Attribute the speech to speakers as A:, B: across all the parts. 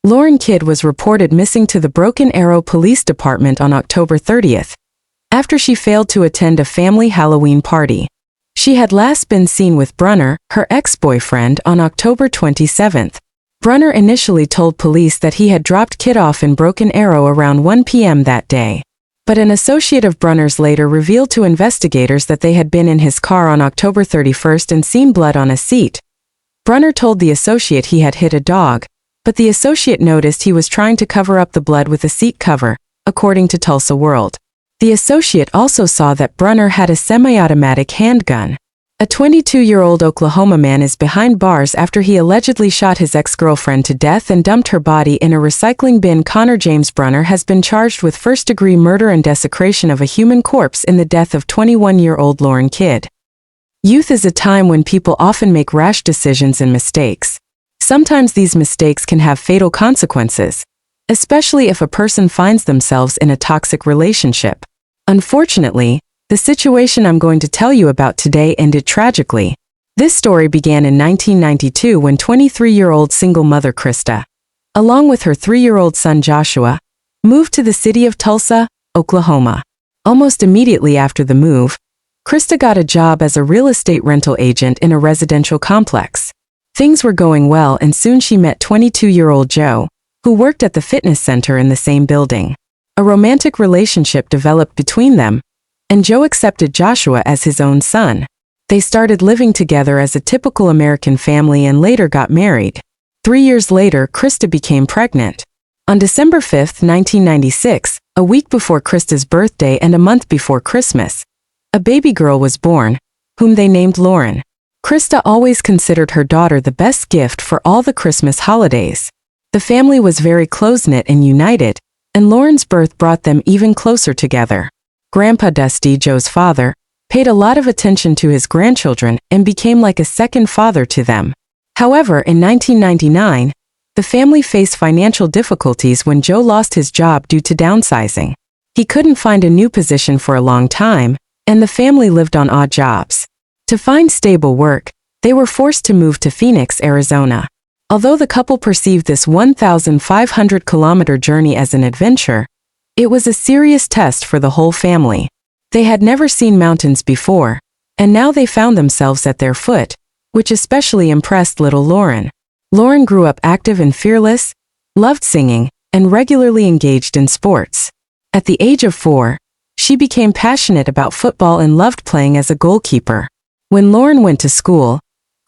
A: Lauren Kidd was reported missing to the Broken Arrow Police Department on October 30th, after she failed to attend a family Halloween party. She had last been seen with Brunner, her ex-boyfriend, on October 27th. Brunner initially told police that he had dropped Kidd off in Broken Arrow around 1 p.m. that day. But an associate of Brunner's later revealed to investigators that they had been in his car on October 31st and seen blood on a seat. Brunner told the associate he had hit a dog, but the associate noticed he was trying to cover up the blood with a seat cover, according to Tulsa World. The associate also saw that Brunner had a semi-automatic handgun. A 22-year-old Oklahoma man is behind bars after he allegedly shot his ex-girlfriend to death and dumped her body in a recycling bin. Connor James Brunner has been charged with first-degree murder and desecration of a human corpse in the death of 21-year-old Lauren Kidd. Youth is a time when people often make rash decisions and mistakes. Sometimes these mistakes can have fatal consequences, especially if a person finds themselves in a toxic relationship. Unfortunately, the situation I'm going to tell you about today ended tragically. This story began in 1992 when 23-year-old single mother Krista, along with her 3-year-old son Joshua, moved to the city of Tulsa, Oklahoma. Almost immediately after the move, Krista got a job as a real estate rental agent in a residential complex. Things were going well, and soon she met 22-year-old Joe, who worked at the fitness center in the same building. A romantic relationship developed between them, and Joe accepted Joshua as his own son. They started living together as a typical American family and later got married. 3 years later, Krista became pregnant. On December 5, 1996, a week before Krista's birthday and a month before Christmas, a baby girl was born, whom they named Lauren. Krista always considered her daughter the best gift for all the Christmas holidays. The family was very close-knit and united, and Lauren's birth brought them even closer together. Grandpa Dusty, Joe's father, paid a lot of attention to his grandchildren and became like a second father to them. However, in 1999, the family faced financial difficulties when Joe lost his job due to downsizing. He couldn't find a new position for a long time, and the family lived on odd jobs. To find stable work, they were forced to move to Phoenix, Arizona. Although the couple perceived this 1,500-kilometer journey as an adventure, it was a serious test for the whole family. They had never seen mountains before, and now they found themselves at their foot, which especially impressed little Lauren. Lauren grew up active and fearless, loved singing, and regularly engaged in sports. At the age of 4, she became passionate about football and loved playing as a goalkeeper. When Lauren went to school,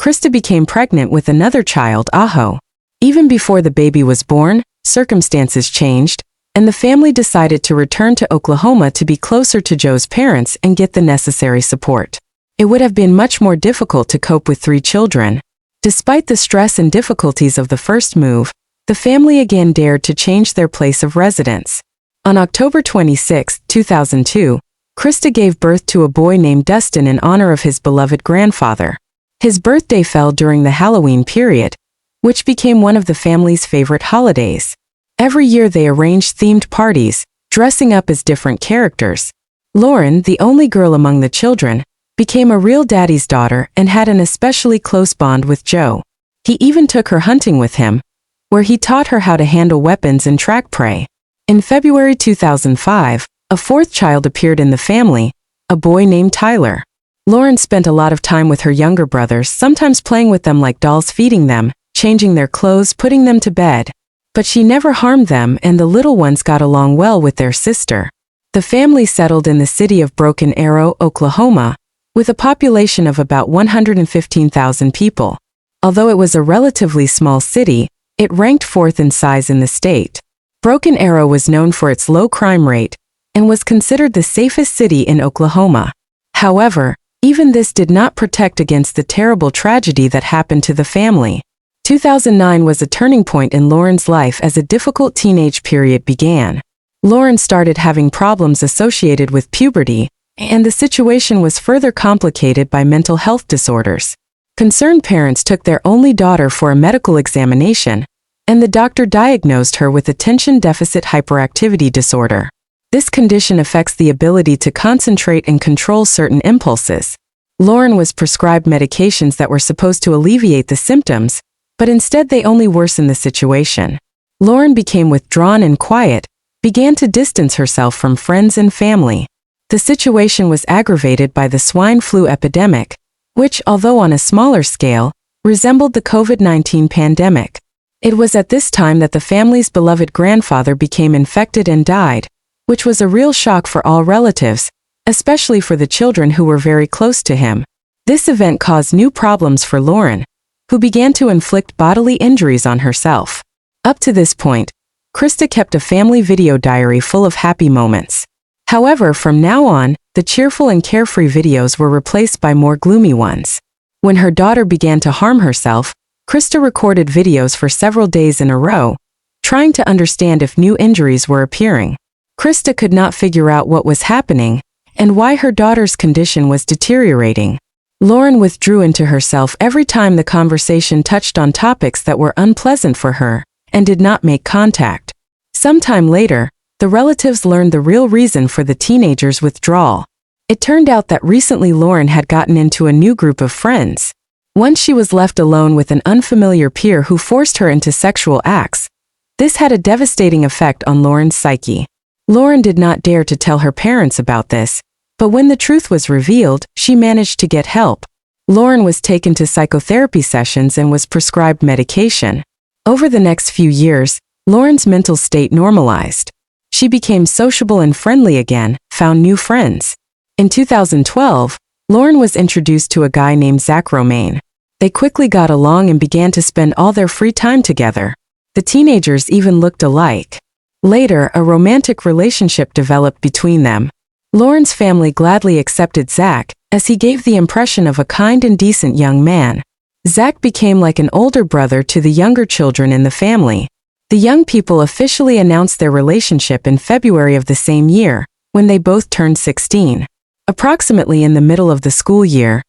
A: Krista became pregnant with another child, Aho. Even before the baby was born, circumstances changed, and the family decided to return to Oklahoma to be closer to Joe's parents and get the necessary support. It would have been much more difficult to cope with 3 children. Despite the stress and difficulties of the first move, the family again dared to change their place of residence. On October 26, 2002, Krista gave birth to a boy named Dustin in honor of his beloved grandfather. His birthday fell during the Halloween period, which became one of the family's favorite holidays. Every year they arranged themed parties, dressing up as different characters. Lauren, the only girl among the children, became a real daddy's daughter and had an especially close bond with Joe. He even took her hunting with him, where he taught her how to handle weapons and track prey. In February 2005, a 4th child appeared in the family, a boy named Tyler. Lauren spent a lot of time with her younger brothers, sometimes playing with them like dolls, feeding them, changing their clothes, putting them to bed. But she never harmed them, and the little ones got along well with their sister. The family settled in the city of Broken Arrow, Oklahoma, with a population of about 115,000 people. Although it was a relatively small city, it ranked 4th in size in the state. Broken Arrow was known for its low crime rate and was considered the safest city in Oklahoma. However, even this did not protect against the terrible tragedy that happened to the family. 2009 was a turning point in Lauren's life as a difficult teenage period began. Lauren started having problems associated with puberty, and the situation was further complicated by mental health disorders. Concerned parents took their only daughter for a medical examination, and the doctor diagnosed her with attention deficit hyperactivity disorder. This condition affects the ability to concentrate and control certain impulses. Lauren was prescribed medications that were supposed to alleviate the symptoms, but instead they only worsened the situation. Lauren became withdrawn and quiet, began to distance herself from friends and family. The situation was aggravated by the swine flu epidemic, which, although on a smaller scale, resembled the COVID-19 pandemic. It was at this time that the family's beloved grandfather became infected and died, which was a real shock for all relatives, especially for the children who were very close to him. This event caused new problems for Lauren, who began to inflict bodily injuries on herself. Up to this point, Krista kept a family video diary full of happy moments. However, from now on, the cheerful and carefree videos were replaced by more gloomy ones. When her daughter began to harm herself, Krista recorded videos for several days in a row, trying to understand if new injuries were appearing. Krista could not figure out what was happening and why her daughter's condition was deteriorating. Lauren withdrew into herself every time the conversation touched on topics that were unpleasant for her and did not make contact. Sometime later, the relatives learned the real reason for the teenager's withdrawal. It turned out that recently Lauren had gotten into a new group of friends. Once she was left alone with an unfamiliar peer who forced her into sexual acts. This had a devastating effect on Lauren's psyche. Lauren did not dare to tell her parents about this, but when the truth was revealed, she managed to get help. Lauren was taken to psychotherapy sessions and was prescribed medication. Over the next few years, Lauren's mental state normalized. She became sociable and friendly again, found new friends. In 2012, Lauren was introduced to a guy named Zach Romaine. They quickly got along and began to spend all their free time together. The teenagers even looked alike. Later, a romantic relationship developed between them. Lauren's family gladly accepted Zach, as he gave the impression of a kind and decent young man. Zach became like an older brother to the younger children in the family. The young people officially announced their relationship in February of the same year, when they both turned 16. Approximately in the middle of the school year,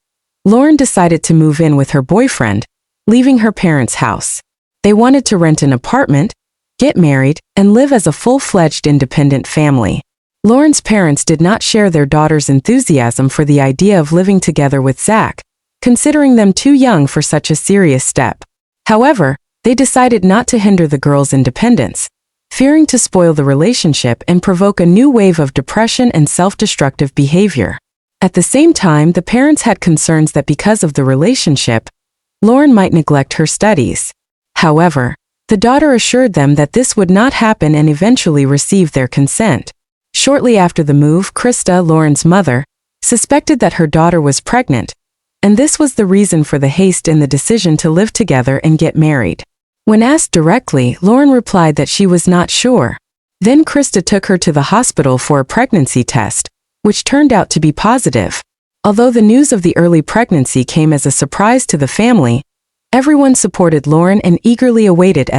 A: Lauren decided to move in with her boyfriend, leaving her parents' house. They wanted to rent an apartment, get married, and live as a full-fledged independent family. Lauren's parents did not share their daughter's enthusiasm for the idea of living together with Zach, considering them too young for such a serious step. However, they decided not to hinder the girl's independence, fearing to spoil the relationship and provoke a new wave of depression and self-destructive behavior. At the same time, the parents had concerns that because of the relationship, Lauren might neglect her studies. However, the daughter assured them that this would not happen and eventually received their consent. Shortly after the move, Krista, Lauren's mother, suspected that her daughter was pregnant, and this was the reason for the haste in the decision to live together and get married. When asked directly, Lauren replied that she was not sure. Then Krista took her to the hospital for a pregnancy test, which turned out to be positive. Although the news of the early pregnancy came as a surprise to the family, everyone supported Lauren and eagerly awaited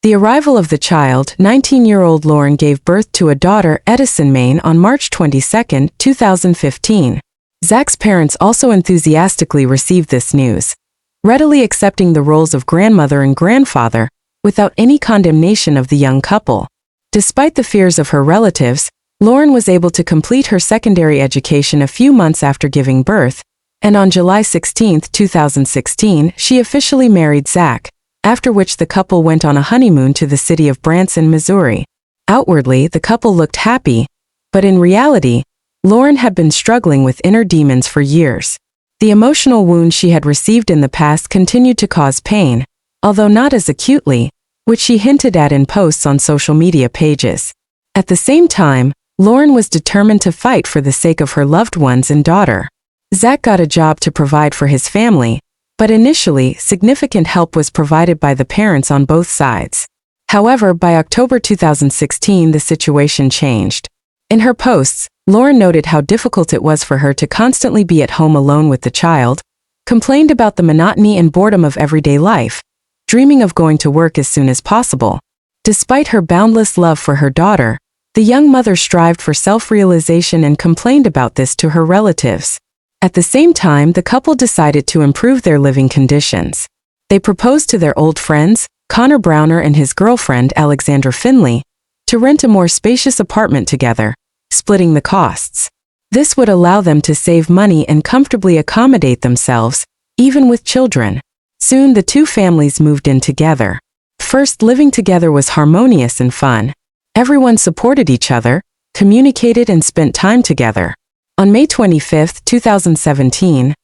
A: the arrival of the child. 19-year-old Lauren gave birth to a daughter, Edison Maine, on March 22, 2015. Zach's parents also enthusiastically received this news, readily accepting the roles of grandmother and grandfather, without any condemnation of the young couple. Despite the fears of her relatives, Lauren was able to complete her secondary education a few months after giving birth, and on July 16, 2016, she officially married Zach, after which the couple went on a honeymoon to the city of Branson, Missouri. Outwardly, the couple looked happy, but in reality, Lauren had been struggling with inner demons for years. The emotional wounds she had received in the past continued to cause pain, although not as acutely, which she hinted at in posts on social media pages. At the same time, Lauren was determined to fight for the sake of her loved ones and daughter. Zach got a job to provide for his family, but initially, significant help was provided by the parents on both sides. However, by October 2016, the situation changed. In her posts, Lauren noted how difficult it was for her to constantly be at home alone with the child, complained about the monotony and boredom of everyday life, dreaming of going to work as soon as possible. Despite her boundless love for her daughter, the young mother strived for self-realization and complained about this to her relatives. At the same time, the couple decided to improve their living conditions. They proposed to their old friends, Connor Browner and his girlfriend, Alexandra Finley, to rent a more spacious apartment together, splitting the costs. This would allow them to save money and comfortably accommodate themselves, even with children. Soon the two families moved in together. first, living together was harmonious and fun. Everyone supported each other, communicated and spent time together. On May 25, 2017,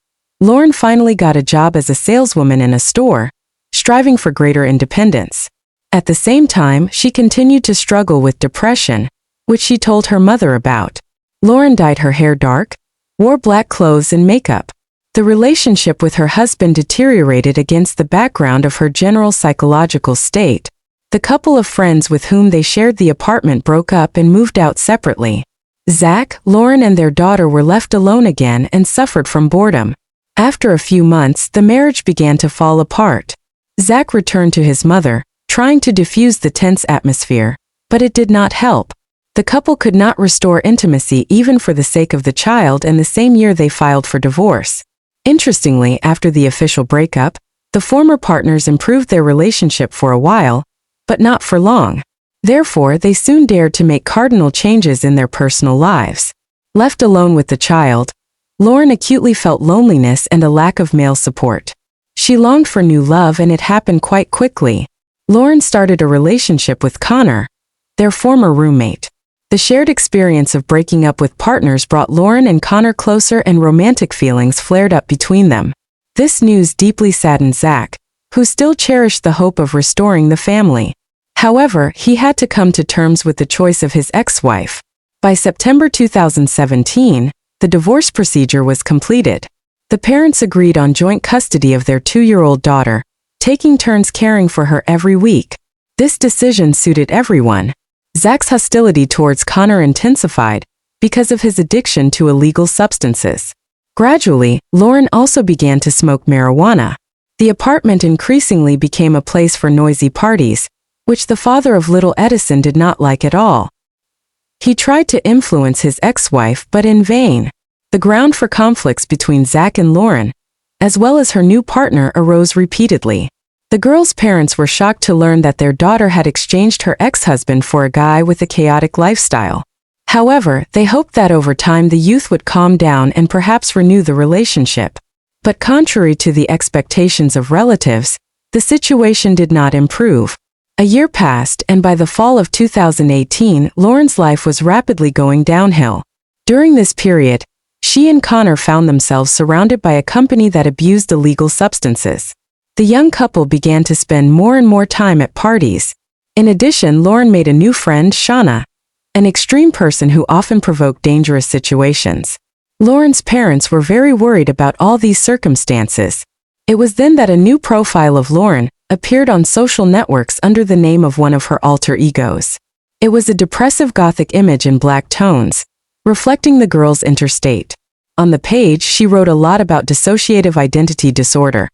A: Lauren finally got a job as a saleswoman in a store, striving for greater independence. At the same time, she continued to struggle with depression, which she told her mother about. Lauren dyed her hair dark, wore black clothes and makeup. The relationship with her husband deteriorated against the background of her general psychological state. The couple of friends with whom they shared the apartment broke up and moved out separately. Zach, Lauren and their daughter were left alone again and suffered from boredom. After a few months, the marriage began to fall apart. Zach returned to his mother, trying to diffuse the tense atmosphere, but it did not help. The couple could not restore intimacy even for the sake of the child, and the same year they filed for divorce. Interestingly, after the official breakup, the former partners improved their relationship for a while, but not for long. Therefore, they soon dared to make cardinal changes in their personal lives. Left alone with the child, Lauren acutely felt loneliness and a lack of male support. She longed for new love, and it happened quite quickly. Lauren started a relationship with Connor, their former roommate. The shared experience of breaking up with partners brought Lauren and Connor closer, and romantic feelings flared up between them. This news deeply saddened Zach, who still cherished the hope of restoring the family. However, he had to come to terms with the choice of his ex-wife. By September 2017, the divorce procedure was completed. The parents agreed on joint custody of their 2-year-old daughter, taking turns caring for her every week. This decision suited everyone. Zach's hostility towards Connor intensified because of his addiction to illegal substances. Gradually, Lauren also began to smoke marijuana. The apartment increasingly became a place for noisy parties, which the father of little Edison did not like at all. He tried to influence his ex-wife, but in vain. The ground for conflicts between Zach and Lauren, as well as her new partner, arose repeatedly. The girl's parents were shocked to learn that their daughter had exchanged her ex-husband for a guy with a chaotic lifestyle. However, they hoped that over time the youth would calm down and perhaps renew the relationship. But contrary to the expectations of relatives, the situation did not improve. A year passed, and by the fall of 2018, Lauren's life was rapidly going downhill. During this period, she and Connor found themselves surrounded by a company that abused illegal substances. The young couple began to spend more and more time at parties. In addition, Lauren made a new friend, Shauna, an extreme person who often provoked dangerous situations. Lauren's parents were very worried about all these circumstances. It was then that a new profile of Lauren appeared on social networks under the name of one of her alter egos. It was a depressive gothic image in black tones, reflecting the girl's inner state. On the page, she wrote a lot about dissociative identity disorder,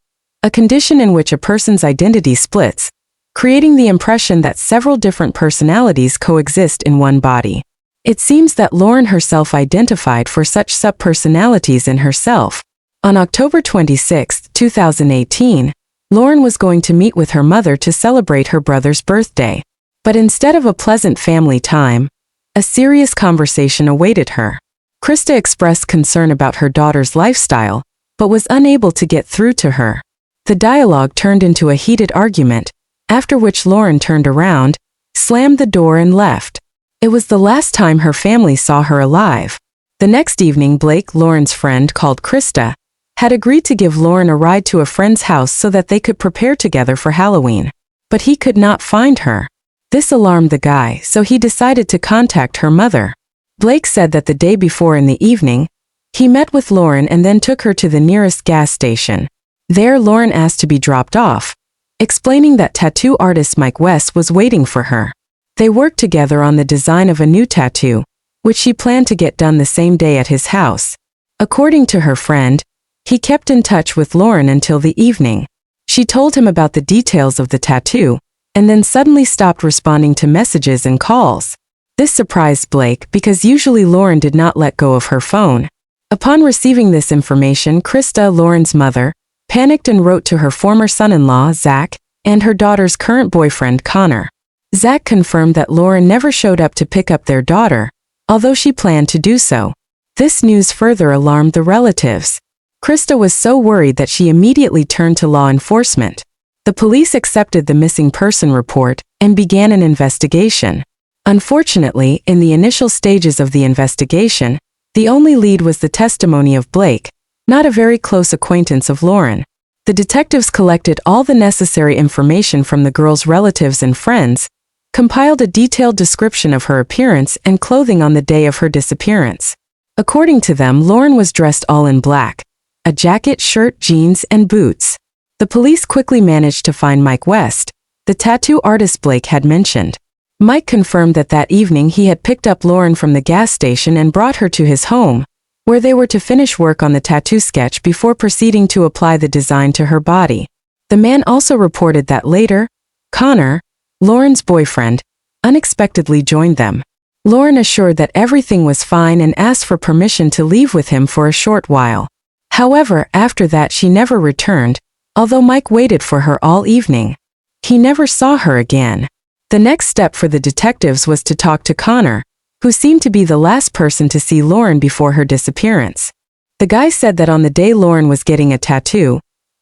A: a condition in which a person's identity splits, creating the impression that several different personalities coexist in one body. It seems that Lauren herself identified for such subpersonalities in herself. On October 26, 2018, Lauren was going to meet with her mother to celebrate her brother's birthday. But instead of a pleasant family time, a serious conversation awaited her. Krista expressed concern about her daughter's lifestyle, but was unable to get through to her. The dialogue turned into a heated argument, after which Lauren turned around, slammed the door and left. It was the last time her family saw her alive. The next evening, Blake, Lauren's friend called Krista, had agreed to give Lauren a ride to a friend's house so that they could prepare together for Halloween. But he could not find her. This alarmed the guy, so he decided to contact her mother. Blake said that the day before in the evening, he met with Lauren and then took her to the nearest gas station. There, Lauren asked to be dropped off, explaining that tattoo artist Mike West was waiting for her. They worked together on the design of a new tattoo, which she planned to get done the same day at his house. According to her friend, he kept in touch with Lauren until the evening. She told him about the details of the tattoo, and then suddenly stopped responding to messages and calls. This surprised Blake because usually Lauren did not let go of her phone. Upon receiving this information, Krista, Lauren's mother, panicked and wrote to her former son-in-law, Zach, and her daughter's current boyfriend, Connor. Zach confirmed that Lauren never showed up to pick up their daughter, although she planned to do so. This news further alarmed the relatives. Krista was so worried that she immediately turned to law enforcement. The police accepted the missing person report and began an investigation. Unfortunately, in the initial stages of the investigation, the only lead was the testimony of Blake, not a very close acquaintance of Lauren. The detectives collected all the necessary information from the girl's relatives and friends, compiled a detailed description of her appearance and clothing on the day of her disappearance. According to them, Lauren was dressed all in black, a jacket, shirt, jeans, and boots. The police quickly managed to find Mike West, the tattoo artist Blake had mentioned. Mike confirmed that evening he had picked up Lauren from the gas station and brought her to his home, where they were to finish work on the tattoo sketch before proceeding to apply the design to her body. The man also reported that later, Connor, Lauren's boyfriend, unexpectedly joined them. Lauren assured that everything was fine and asked for permission to leave with him for a short while. However, after that she never returned, although Mike waited for her all evening. He never saw her again. The next step for the detectives was to talk to Connor, who seemed to be the last person to see Lauren before her disappearance. The guy said that on the day Lauren was getting a tattoo,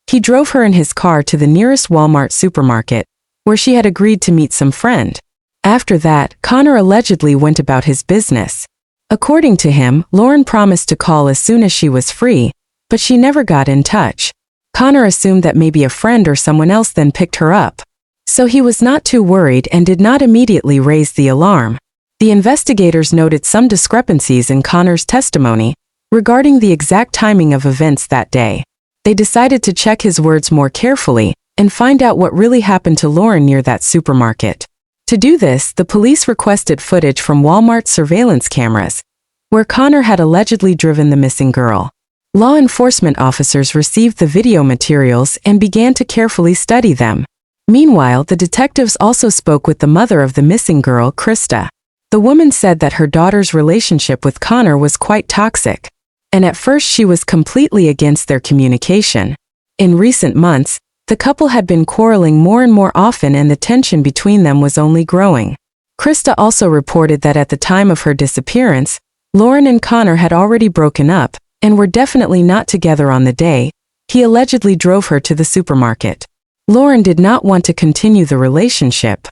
A: he drove her in his car to the nearest Walmart supermarket, where she had agreed to meet some friend. After that, Connor allegedly went about his business. According to him, Lauren promised to call as soon as she was free, but she never got in touch. Connor assumed that maybe a friend or someone else then picked her up. So he was not too worried and did not immediately raise the alarm. The investigators noted some discrepancies in Connor's testimony regarding the exact timing of events that day. They decided to check his words more carefully and find out what really happened to Lauren near that supermarket. To do this, the police requested footage from Walmart's surveillance cameras, where Connor had allegedly driven the missing girl. Law enforcement officers received the video materials and began to carefully study them. Meanwhile, the detectives also spoke with the mother of the missing girl, Krista. The woman said that her daughter's relationship with Connor was quite toxic, and at first she was completely against their communication. In recent months, the couple had been quarreling more and more often and the tension between them was only growing. Krista also reported that at the time of her disappearance, Lauren and Connor had already broken up and were definitely not together on the day he allegedly drove her to the supermarket. Lauren did not want to continue the relationship.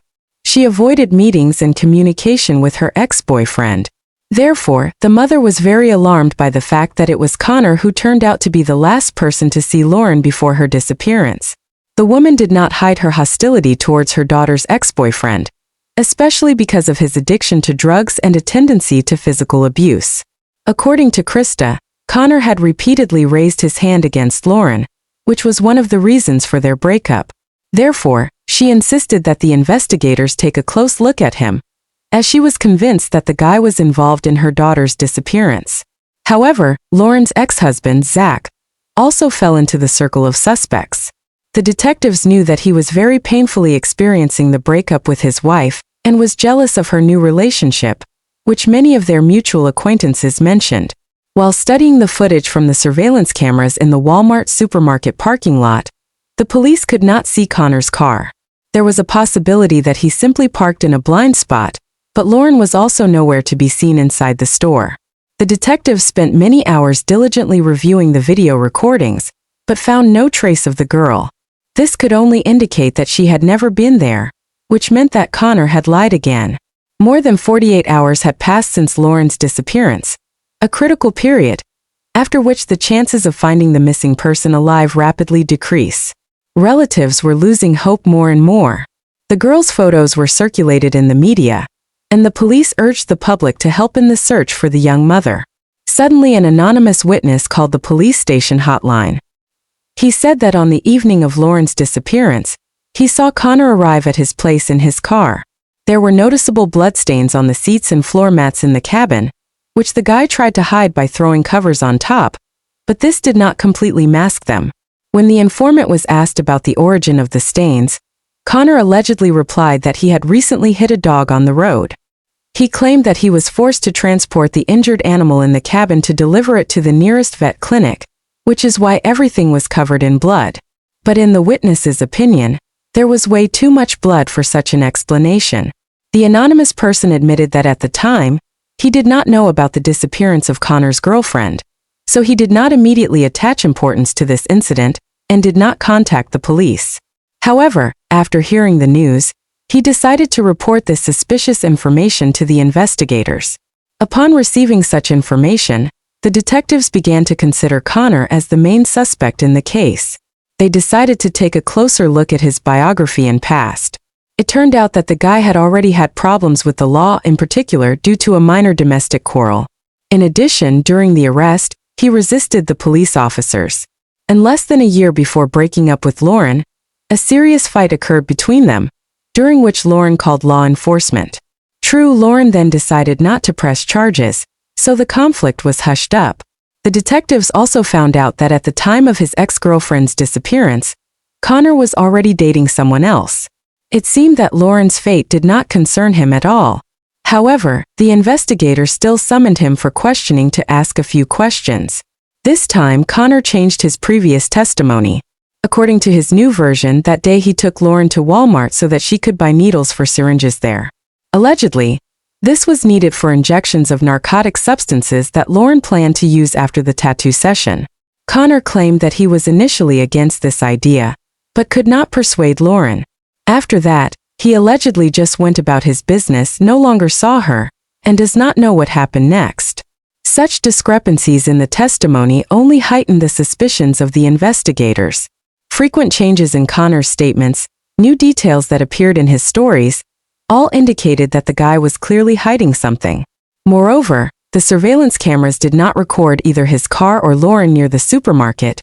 A: She avoided meetings and communication with her ex-boyfriend. Therefore, the mother was very alarmed by the fact that it was Connor who turned out to be the last person to see Lauren before her disappearance. The woman did not hide her hostility towards her daughter's ex-boyfriend, especially because of his addiction to drugs and a tendency to physical abuse. According to Krista, Connor had repeatedly raised his hand against Lauren, which was one of the reasons for their breakup. Therefore, she insisted that the investigators take a close look at him, as she was convinced that the guy was involved in her daughter's disappearance. However, Lauren's ex-husband, Zach, also fell into the circle of suspects. The detectives knew that he was very painfully experiencing the breakup with his wife and was jealous of her new relationship, which many of their mutual acquaintances mentioned. While studying the footage from the surveillance cameras in the Walmart supermarket parking lot, the police could not see Connor's car. There was a possibility that he simply parked in a blind spot, but Lauren was also nowhere to be seen inside the store. The detectives spent many hours diligently reviewing the video recordings, but found no trace of the girl. This could only indicate that she had never been there, which meant that Connor had lied again. More than 48 hours had passed since Lauren's disappearance, a critical period, after which the chances of finding the missing person alive rapidly decrease. Relatives were losing hope more and more. The girl's photos were circulated in the media, and the police urged the public to help in the search for the young mother. Suddenly, an anonymous witness called the police station hotline. He said that on the evening of Lauren's disappearance, he saw Connor arrive at his place in his car. There were noticeable bloodstains on the seats and floor mats in the cabin, which the guy tried to hide by throwing covers on top, but this did not completely mask them. When the informant was asked about the origin of the stains, Connor allegedly replied that he had recently hit a dog on the road. He claimed that he was forced to transport the injured animal in the cabin to deliver it to the nearest vet clinic, which is why everything was covered in blood. But in the witness's opinion, there was way too much blood for such an explanation. The anonymous person admitted that at the time, he did not know about the disappearance of Connor's girlfriend, so he did not immediately attach importance to this incident and did not contact the police. However, after hearing the news, he decided to report this suspicious information to the investigators. Upon receiving such information, the detectives began to consider Connor as the main suspect in the case. They decided to take a closer look at his biography and past. It turned out that the guy had already had problems with the law, in particular due to a minor domestic quarrel. In addition, during the arrest, he resisted the police officers. And less than a year before breaking up with Lauren, a serious fight occurred between them, during which Lauren called law enforcement. True, Lauren then decided not to press charges, so the conflict was hushed up. The detectives also found out that at the time of his ex-girlfriend's disappearance, Connor was already dating someone else. It seemed that Lauren's fate did not concern him at all. However, the investigator still summoned him for questioning to ask a few questions. This time, Connor changed his previous testimony. According to his new version, that day he took Lauren to Walmart so that she could buy needles for syringes there. Allegedly, this was needed for injections of narcotic substances that Lauren planned to use after the tattoo session. Connor claimed that he was initially against this idea, but could not persuade Lauren. After that, he allegedly just went about his business, no longer saw her, and does not know what happened next. Such discrepancies in the testimony only heightened the suspicions of the investigators. Frequent changes in Connor's statements, new details that appeared in his stories, all indicated that the guy was clearly hiding something. Moreover, the surveillance cameras did not record either his car or Lauren near the supermarket,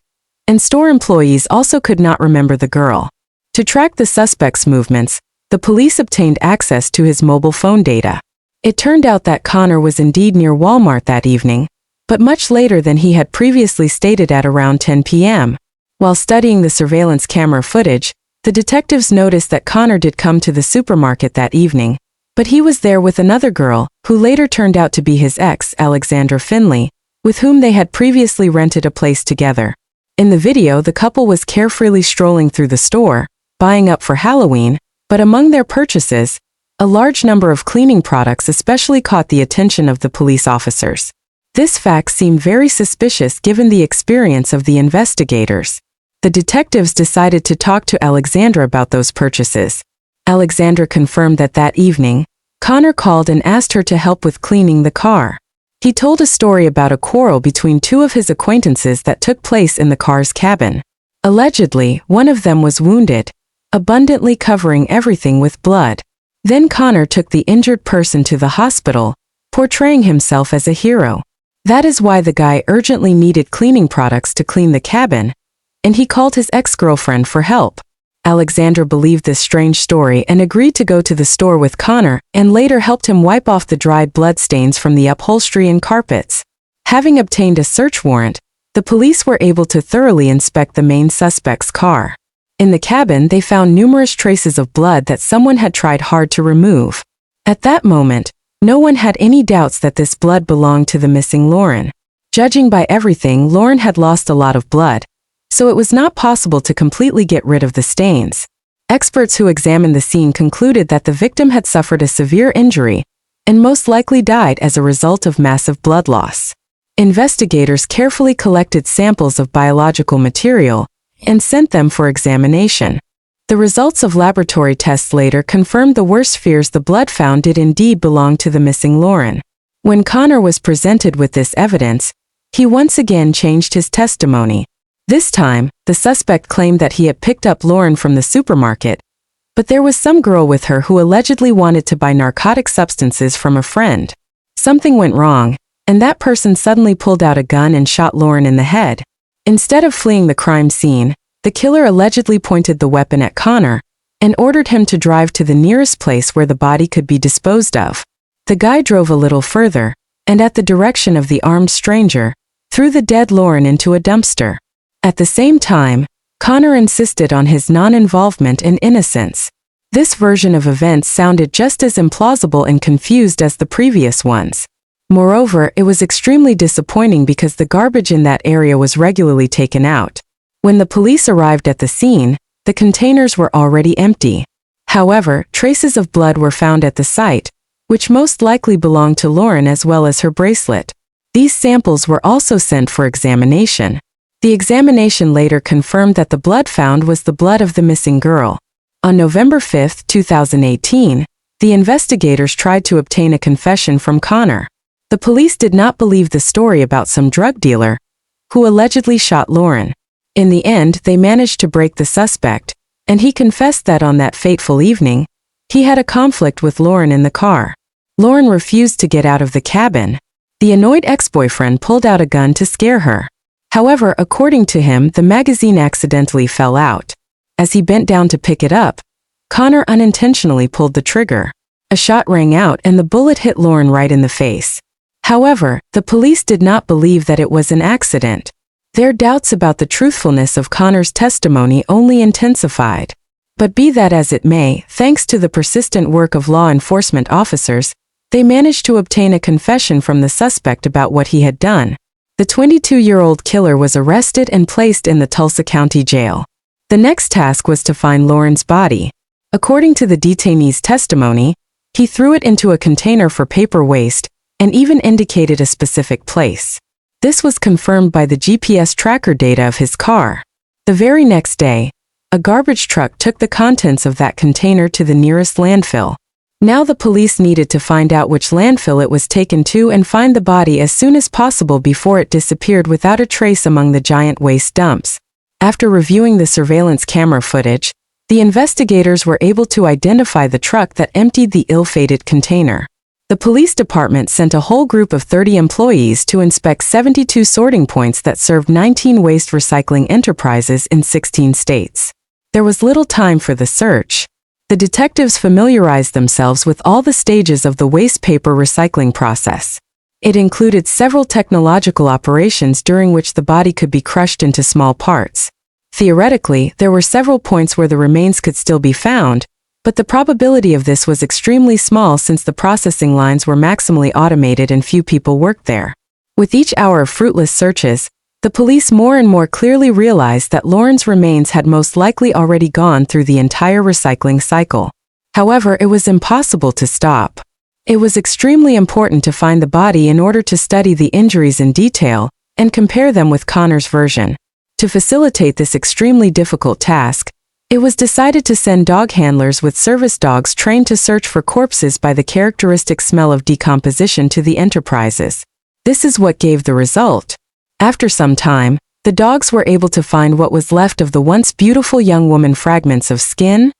A: and store employees also could not remember the girl. To track the suspect's movements, the police obtained access to his mobile phone data. It turned out that Connor was indeed near Walmart that evening, but much later than he had previously stated at around 10 p.m. While studying the surveillance camera footage, the detectives noticed that Connor did come to the supermarket that evening, but he was there with another girl, who later turned out to be his ex, Alexandra Finley, with whom they had previously rented a place together. In the video, the couple was carefreely strolling through the store, buying up for Halloween, but among their purchases, a large number of cleaning products especially caught the attention of the police officers. This fact seemed very suspicious given the experience of the investigators. The detectives decided to talk to Alexandra about those purchases. Alexandra confirmed that that evening, Connor called and asked her to help with cleaning the car. He told a story about a quarrel between two of his acquaintances that took place in the car's cabin. Allegedly, one of them was wounded, abundantly covering everything with blood. Then Connor took the injured person to the hospital, portraying himself as a hero. That is why the guy urgently needed cleaning products to clean the cabin, and he called his ex-girlfriend for help. Alexandra believed this strange story and agreed to go to the store with Connor and later helped him wipe off the dried blood stains from the upholstery and carpets. Having obtained a search warrant, the police were able to thoroughly inspect the main suspect's car. In the cabin, they found numerous traces of blood that someone had tried hard to remove. At that moment, no one had any doubts that this blood belonged to the missing Lauren. Judging by everything, Lauren had lost a lot of blood, so it was not possible to completely get rid of the stains. Experts who examined the scene concluded that the victim had suffered a severe injury and most likely died as a result of massive blood loss. Investigators carefully collected samples of biological material and sent them for examination. The results of laboratory tests later confirmed the worst fears. The blood found did indeed belong to the missing Lauren. When Connor was presented with this evidence, he once again changed his testimony. This time, the suspect claimed that he had picked up Lauren from the supermarket, but there was some girl with her who allegedly wanted to buy narcotic substances from a friend. Something went wrong, and that person suddenly pulled out a gun and shot Lauren in the head. Instead of fleeing the crime scene, the killer allegedly pointed the weapon at Connor and ordered him to drive to the nearest place where the body could be disposed of. The guy drove a little further, and at the direction of the armed stranger, threw the dead Lauren into a dumpster. At the same time, Connor insisted on his non-involvement and innocence. This version of events sounded just as implausible and confused as the previous ones. Moreover, it was extremely disappointing because the garbage in that area was regularly taken out. When the police arrived at the scene, the containers were already empty. However, traces of blood were found at the site, which most likely belonged to Lauren as well as her bracelet. These samples were also sent for examination. The examination later confirmed that the blood found was the blood of the missing girl. On November 5, 2018, the investigators tried to obtain a confession from Connor. The police did not believe the story about some drug dealer who allegedly shot Lauren. In the end, they managed to break the suspect, and he confessed that on that fateful evening, he had a conflict with Lauren in the car. Lauren refused to get out of the cabin. The annoyed ex-boyfriend pulled out a gun to scare her. However, according to him, the magazine accidentally fell out. As he bent down to pick it up, Connor unintentionally pulled the trigger. A shot rang out and the bullet hit Lauren right in the face. However, the police did not believe that it was an accident. Their doubts about the truthfulness of Connor's testimony only intensified. But be that as it may, thanks to the persistent work of law enforcement officers, they managed to obtain a confession from the suspect about what he had done. The 22-year-old killer was arrested and placed in the Tulsa County Jail. The next task was to find Lauren's body. According to the detainee's testimony, he threw it into a container for paper waste and even indicated a specific place. This was confirmed by the GPS tracker data of his car. The very next day, a garbage truck took the contents of that container to the nearest landfill. Now the police needed to find out which landfill it was taken to and find the body as soon as possible before it disappeared without a trace among the giant waste dumps. After reviewing the surveillance camera footage, the investigators were able to identify the truck that emptied the ill-fated container. The police department sent a whole group of 30 employees to inspect 72 sorting points that served 19 waste recycling enterprises in 16 states. There was little time for the search. The detectives familiarized themselves with all the stages of the waste paper recycling process. It included several technological operations during which the body could be crushed into small parts. Theoretically, there were several points where the remains could still be found, but the probability of this was extremely small since the processing lines were maximally automated and few people worked there. With each hour of fruitless searches, the police more and more clearly realized that Lauren's remains had most likely already gone through the entire recycling cycle. However, it was impossible to stop. It was extremely important to find the body in order to study the injuries in detail and compare them with Connor's version. To facilitate this extremely difficult task, it was decided to send dog handlers with service dogs trained to search for corpses by the characteristic smell of decomposition to the enterprises. This is what gave the result. After some time, the dogs were able to find what was left of the once beautiful young woman, fragments of skin,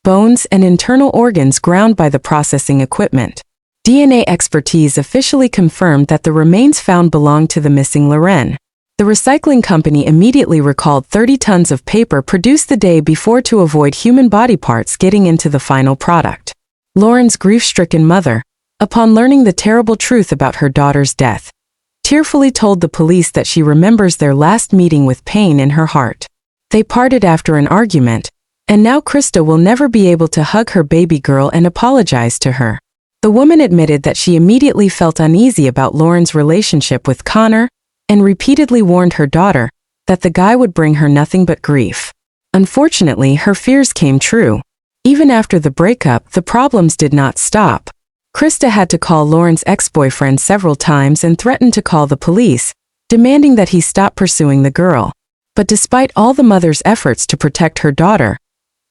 A: bones, and internal organs ground by the processing equipment. DNA expertise officially confirmed that the remains found belonged to the missing Lauren. The recycling company immediately recalled 30 tons of paper produced the day before to avoid human body parts getting into the final product. Lauren's grief-stricken mother, upon learning the terrible truth about her daughter's death, tearfully told the police that she remembers their last meeting with pain in her heart. They parted after an argument, and now Krista will never be able to hug her baby girl and apologize to her. The woman admitted that she immediately felt uneasy about Lauren's relationship with Connor, and repeatedly warned her daughter that the guy would bring her nothing but grief. Unfortunately, her fears came true. Even after the breakup, the problems did not stop. Krista had to call Lauren's ex-boyfriend several times and threatened to call the police, demanding that he stop pursuing the girl. But despite all the mother's efforts to protect her daughter,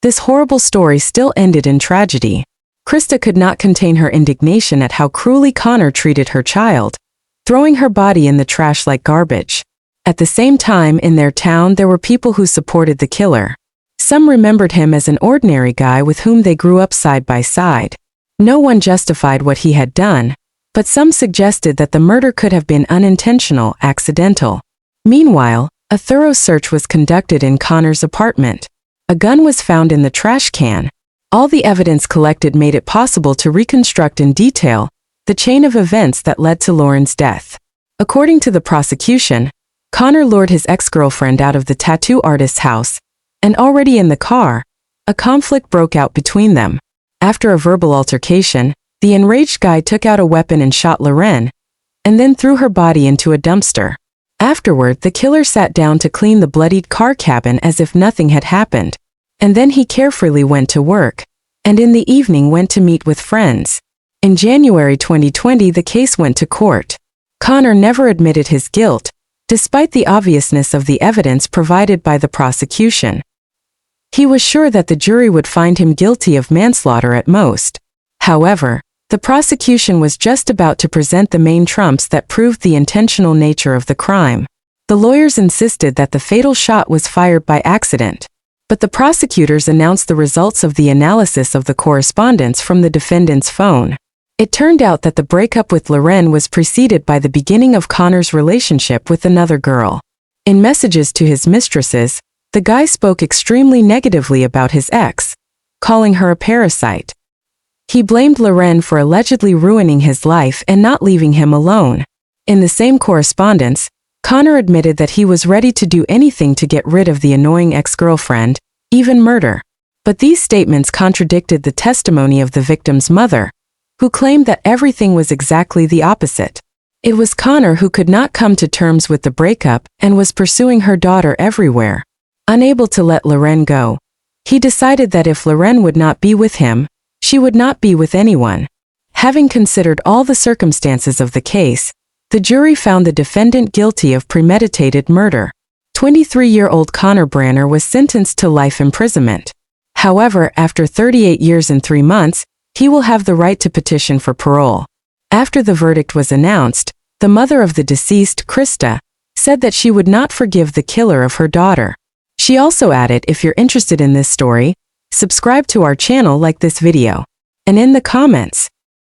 A: this horrible story still ended in tragedy. Krista could not contain her indignation at how cruelly Connor treated her child, throwing her body in the trash like garbage. At the same time, in their town, there were people who supported the killer. Some remembered him as an ordinary guy with whom they grew up side by side. No one justified what he had done, but some suggested that the murder could have been unintentional, accidental. Meanwhile, a thorough search was conducted in Connor's apartment. A gun was found in the trash can. All the evidence collected made it possible to reconstruct in detail the chain of events that led to Lauren's death. According to the prosecution, Connor lured his ex-girlfriend out of the tattoo artist's house, and already in the car, a conflict broke out between them. After a verbal altercation, the enraged guy took out a weapon and shot Lauren, and then threw her body into a dumpster. Afterward, the killer sat down to clean the bloodied car cabin as if nothing had happened, and then he carefully went to work, and in the evening went to meet with friends. In January 2020, the case went to court. Connor never admitted his guilt, despite the obviousness of the evidence provided by the prosecution. He was sure that the jury would find him guilty of manslaughter at most. However, the prosecution was just about to present the main trumps that proved the intentional nature of the crime. The lawyers insisted that the fatal shot was fired by accident, but the prosecutors announced the results of the analysis of the correspondence from the defendant's phone. It turned out that the breakup with Lorraine was preceded by the beginning of Connor's relationship with another girl. In messages to his mistresses, the guy spoke extremely negatively about his ex, calling her a parasite. He blamed Lorraine for allegedly ruining his life and not leaving him alone. In the same correspondence, Connor admitted that he was ready to do anything to get rid of the annoying ex-girlfriend, even murder. But these statements contradicted the testimony of the victim's mother, who claimed that everything was exactly the opposite. It was Connor who could not come to terms with the breakup and was pursuing her daughter everywhere. Unable to let Lorraine go, he decided that if Lorraine would not be with him, she would not be with anyone. Having considered all the circumstances of the case, the jury found the defendant guilty of premeditated murder. 23-year-old Connor Branner was sentenced to life imprisonment. However, after 38 years and 3 months, he will have the right to petition for parole. After the verdict was announced, the mother of the deceased, Krista, said that she would not forgive the killer of her daughter. She also added, "If you're interested in this story, subscribe to our channel, like this video, and in the comments,